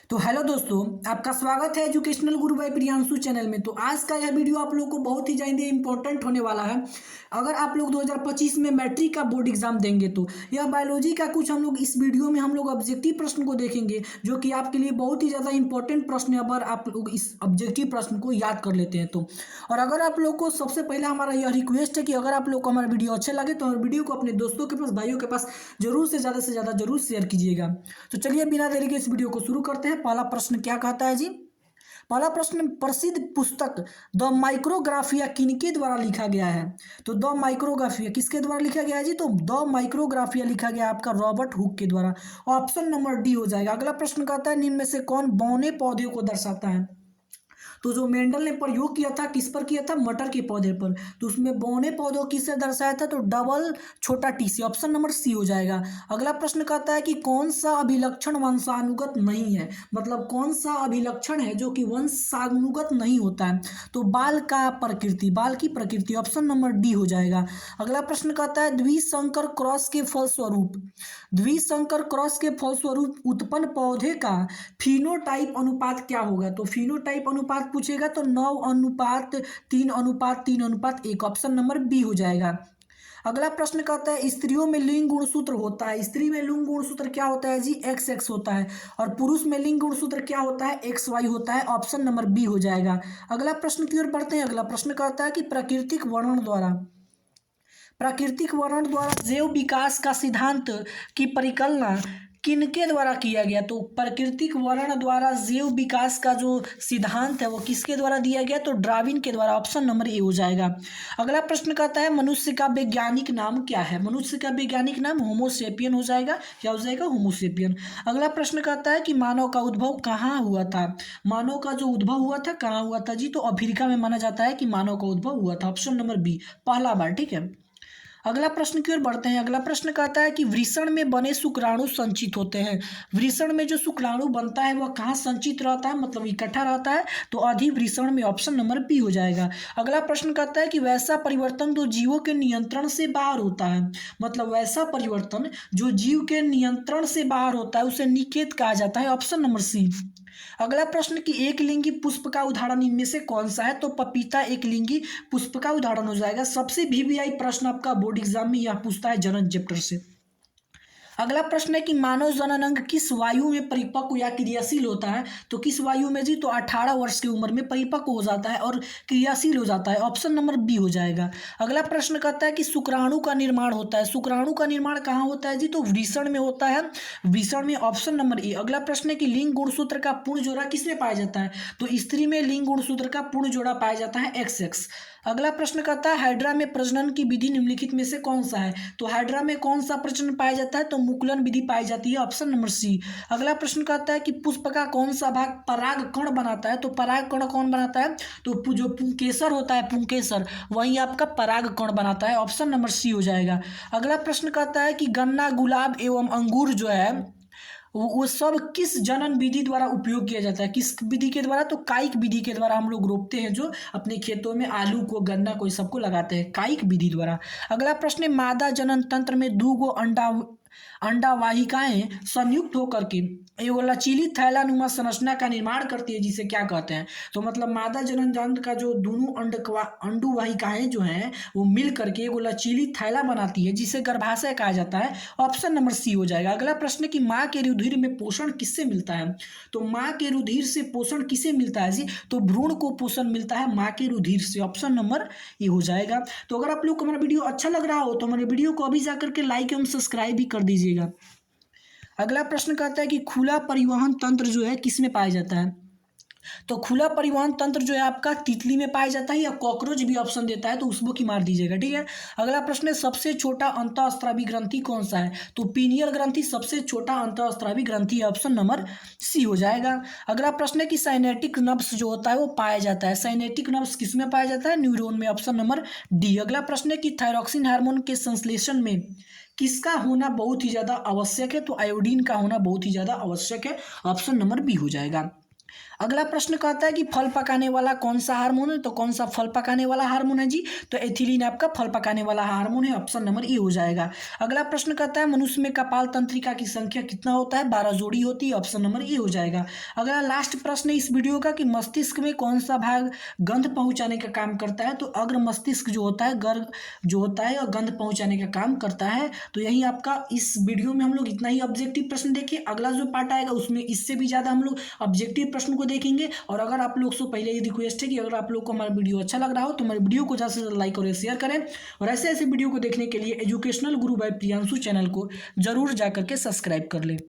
तो हेलो दोस्तों, आपका स्वागत है educational Guru by Priyanshu channel में। तो आज का यह वीडियो आप लोगों को बहुत ही ज़्यादा इंपॉर्टेंट होने वाला है। अगर आप लोग 2025 में मैट्रिक का बोर्ड एग्जाम देंगे तो यह बायोलॉजी का कुछ हम लोग इस वीडियो में हम लोग ऑब्जेक्टिव प्रश्न को देखेंगे, जो कि आपके लिए बहुत ही ज़्यादा इंपॉर्टेंट प्रश्न है अगर आप लोग इस ऑब्जेक्टिव प्रश्न को याद कर लेते हैं तो। और अगर आप लोग को सबसे पहले हमारा यह रिक्वेस्ट है कि अगर आप लोग को हमारा वीडियो अच्छा लगे तो हमारे वीडियो को अपने दोस्तों के पास, भाइयों के पास जरूर से ज़्यादा जरूर शेयर कीजिएगा। तो चलिए बिना देरी के इस वीडियो को शुरू करते हैं। पहला प्रश्न क्या कहता है जी? पहला प्रश्न, प्रसिद्ध पुस्तक द माइक्रोग्राफिया किनके द्वारा लिखा गया है? तो द माइक्रोग्राफिया किसके द्वारा लिखा गया है जी? तो द माइक्रोग्राफिया लिखा गया आपका रॉबर्ट हुक के द्वारा। ऑप्शन नंबर डी हो जाएगा। अगला प्रश्न कहता है निम्न में से कौन बौने पौधे को दर्शाता है? तो जो मेंडल ने प्रयोग किया था किस पर किया था? मटर के पौधे पर। तो उसमें बौने पौधों किससे दर्शाया था? तो डबल छोटा टी से। ऑप्शन नंबर सी हो जाएगा। अगला प्रश्न कहता है कि कौन सा अभिलक्षण वंशानुगत नहीं है? मतलब कौन सा अभिलक्षण है जो कि वंशानुगत नहीं होता है? तो बाल का प्रकृति, बाल की प्रकृति। ऑप्शन नंबर डी हो जाएगा। अगला प्रश्न कहता है द्विसंकर क्रॉस के फलस्वरूप, द्विसंकर क्रॉस के फलस्वरूप उत्पन्न पौधे का फिनोटाइप अनुपात क्या होगा? तो फिनोटाइप अनुपात पूछेगा तो 9:3:3:1। ऑप्शन नंबर बी हो जाएगा। अगला प्रश्न कहता है स्त्रियों में लिंग गुणसूत्र होता है, स्त्री में लिंग गुणसूत्र क्या होता है जी? XX होता है। और पुरुष में लिंग गुणसूत्र क्या होता है? XY होता है। ऑप्शन नंबर बी हो जाएगा। अगला प्रश्न की ओर बढ़ते हैं। अगला प्रश्न कहता है कि प्राकृतिक वर्णन द्वारा जैव विकास का सिद्धांत की परिकल्पना किनके द्वारा किया गया? तो प्राकृतिक वर्णन द्वारा जैव विकास का जो सिद्धांत है वो किसके द्वारा दिया गया? तो डार्विन के द्वारा। ऑप्शन नंबर ए हो जाएगा। अगला प्रश्न कहता है मनुष्य का वैज्ञानिक नाम क्या है? मनुष्य का वैज्ञानिक नाम होमोसेपियन हो जाएगा। क्या हो जाएगा? होमोसेपियन। अगला प्रश्न कहता है कि मानव का उद्भव कहाँ हुआ था? मानव का जो उद्भव हुआ था कहाँ हुआ था जी? तो अफ्रीका में माना जाता है कि मानव का उद्भव हुआ था। ऑप्शन नंबर बी, पहला बार। ठीक है। अगला प्रश्न की ओर बढ़ते हैं। अगला प्रश्न कहता है कि वृषण में बने शुक्राणु संचित होते हैं। वृषण में जो शुक्राणु बनता है वह कहाँ संचित रहता है? मतलब इकट्ठा रहता है। तो अधिवृषण में। ऑप्शन नंबर बी हो जाएगा। अगला प्रश्न कहता है कि वैसा परिवर्तन जो जीवों के नियंत्रण से बाहर होता है, मतलब वैसा परिवर्तन जो जीव के नियंत्रण से बाहर होता है उसे निषेध कहा जाता है। Option number C. अगला प्रश्न कि एक लिंगी पुष्प का उदाहरण इनमें से कौन सा है? तो पपीता एक लिंगी पुष्प का उदाहरण हो जाएगा। सबसे वीवीआई प्रश्न आपका बोर्ड एग्जाम में यह पूछता है जनन चैप्टर से। अगला प्रश्न है कि मानव जनन अंग किस वायु में परिपक्व या क्रियाशील होता है? तो किस वायु में जी? तो 18 वर्ष की उम्र में परिपक्व हो जाता है और क्रियाशील हो जाता है। ऑप्शन नंबर बी हो जाएगा। अगला प्रश्न कहता है कि शुक्राणु का निर्माण होता है। शुक्राणु का निर्माण कहाँ होता है जी? तो वृषण में होता है। वृषण में। Option number A. अगला प्रश्न है कि लिंग गुणसूत्र का पूर्ण जोड़ा किसमें पाया जाता है? तो स्त्री में लिंग गुणसूत्र का पूर्ण जोड़ा पाया जाता है XX। अगला प्रश्न कहता है हाइड्रा में प्रजनन की विधि निम्नलिखित में से कौन सा है? तो हाइड्रा में कौन सा प्रजनन पाया जाता है? तो मुकुलन विधि पाई जाती है। Option number C. अगला प्रश्न कहता है कि पुष्प का कौन सा भाग पराग कण बनाता है? तो पराग कण कौन बनाता है? तो जो पुंकेसर होता है, पुंकेसर, वही आपका पराग कण बनाता है। ऑप्शन नंबर सी हो जाएगा। अगला प्रश्न कहता है कि गन्ना, गुलाब एवं अंगूर जो है वो सब किस जनन विधि द्वारा उपयोग किया जाता है? किस विधि के द्वारा? तो कायिक विधि के द्वारा हम लोग रोपते हैं, जो अपने खेतों में आलू को, गन्ना को, सबको लगाते हैं कायिक विधि द्वारा। अगला प्रश्न है मादा जनन तंत्र में 2 अंडा वाहिकाएं संयुक्त होकर के एगो लचीली थैलानुमा संरचना का निर्माण करती है, जिसे क्या कहते हैं? तो मतलब मादा जनन तंत्र का जो दोनों अंडु वाहिकाएं जो हैं वो मिल करके एगो लचीली थैला बनाती है, जिसे गर्भाशय कहा जाता है। ऑप्शन नंबर सी हो जाएगा। अगला प्रश्न कि माँ के रुधिर में पोषण किससे मिलता है? तो माँ के रुधिर से पोषण किसे मिलता है जी? तो भ्रूण को पोषण मिलता है माँ के रुधिर से। ऑप्शन नंबर ए हो जाएगा। तो अगर आप लोग को हमारा वीडियो अच्छा लग रहा हो तो हमारे वीडियो को अभी जाकर के लाइक एवं सब्सक्राइब भी कर दीजिएगा। अगला प्रश्न कहता है कि खुला परिवहन तंत्र जो है किस में पाया जाता है? तो खुला परिवहन तंत्र जो है आपका तितली में पाया जाता है, या कॉकरोच भी ऑप्शन देता है तो उसको की मार दीजिएगा। ठीक है। अगला प्रश्न है सबसे छोटा अंतःस्रावी ग्रंथि कौन सा है? तो पीनियल ग्रंथि सबसे छोटा अंतःस्रावी ग्रंथि है। ऑप्शन नंबर सी हो जाएगा। अगला प्रश्न है कि साइनेटिक नर्व्स जो होता है वो पाया जाता है। साइनेटिक नर्व्स किस में पाया जाता है? न्यूरॉन में। Option number D. अगला प्रश्न है कि थायरॉक्सिन हार्मोन के संश्लेषण में किसका होना बहुत ही ज्यादा आवश्यक है? तो आयोडीन का होना बहुत ही ज्यादा आवश्यक है। ऑप्शन नंबर बी हो जाएगा। अगला प्रश्न कहता है कि फल पकाने वाला कौन सा हार्मोन है, तो कौन सा फल पकाने वाला हार्मोन है जी, तो एथिलीन आपका फल पकाने वाला हार्मोन है, ऑप्शन नंबर ए हो जाएगा। अगला प्रश्न कहता है मनुष्य में कपाल तंत्रिका की संख्या कितना होता है, 12 जोड़ी होती है, ऑप्शन नंबर ए हो जाएगा। अगला लास्ट प्रश्न है इस वीडियो का कि मस्तिष्क में कौन सा भाग गंध पहुंचाने का काम करता है, तो अग्र मस्तिष्क जो होता है गर्भ जो होता है और गंध पहुंचाने का काम करता है। तो यही आपका इस वीडियो में हम लोग इतना ही ऑब्जेक्टिव प्रश्न देखिए। अगला जो पार्ट आएगा उसमें इससे भी ज़्यादा हम लोग ऑब्जेक्टिव प्रश्न को देखेंगे। और अगर आप लोग से पहले ये रिक्वेस्ट है कि अगर आप लोग को हमारा वीडियो अच्छा लग रहा हो तो हमारे वीडियो को ज़्यादा से ज़्यादा लाइक और शेयर करें, और ऐसे ऐसे वीडियो को देखने के लिए एजुकेशनल गुरु बाय प्रियांशु चैनल को जरूर जा करके सब्सक्राइब कर लें।